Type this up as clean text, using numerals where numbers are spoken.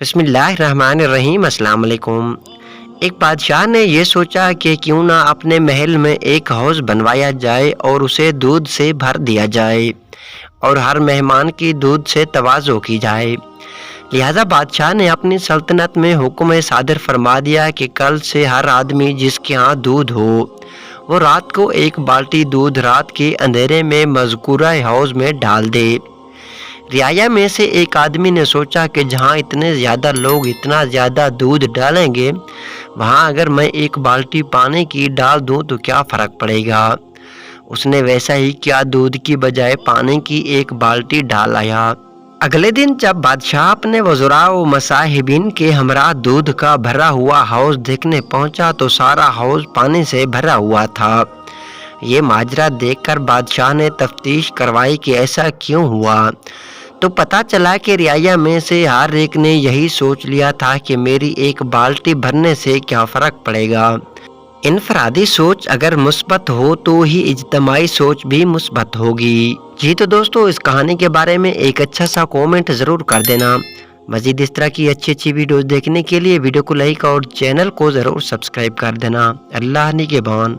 بسم اللہ الرحمن الرحیم۔ السلام علیکم۔ ایک بادشاہ نے یہ سوچا کہ کیوں نہ اپنے محل میں ایک حوض بنوایا جائے اور اسے دودھ سے بھر دیا جائے اور ہر مہمان کی دودھ سے تواضع کی جائے۔ لہذا بادشاہ نے اپنی سلطنت میں حکم صادر فرما دیا کہ کل سے ہر آدمی جس کے ہاں دودھ ہو وہ رات کو ایک بالٹی دودھ رات کے اندھیرے میں مذکورہ حوض میں ڈال دے۔ رعایا میں سے ایک آدمی نے سوچا کہ جہاں اتنے زیادہ لوگ اتنا زیادہ دودھ ڈالیں گے وہاں اگر میں ایک بالٹی پانی کی ڈال دوں تو کیا فرق پڑے گا۔ اس نے ویسا ہی کیا، دودھ کی بجائے پانی کی ایک بالٹی ڈال آیا۔ اگلے دن جب بادشاہ اپنے وزراء و مصاحبین کے ہمراہ دودھ کا بھرا ہوا حوض دیکھنے پہنچا تو سارا حوض پانی سے بھرا ہوا تھا۔ یہ ماجرا دیکھ کر بادشاہ نے تفتیش کروائی کہ ایسا کیوں ہوا، تو پتہ چلا کہ رعایا میں سے ہر ایک نے یہی سوچ لیا تھا کہ میری ایک بالٹی بھرنے سے کیا فرق پڑے گا۔ انفرادی سوچ اگر مثبت ہو تو ہی اجتماعی سوچ بھی مثبت ہوگی۔ جی تو دوستو، اس کہانی کے بارے میں ایک اچھا سا کومنٹ ضرور کر دینا۔ مزید اس طرح کی اچھی ویڈیوز دیکھنے کے لیے ویڈیو کو لائک اور چینل کو ضرور سبسکرائب کر دینا۔ اللہ نگہبان۔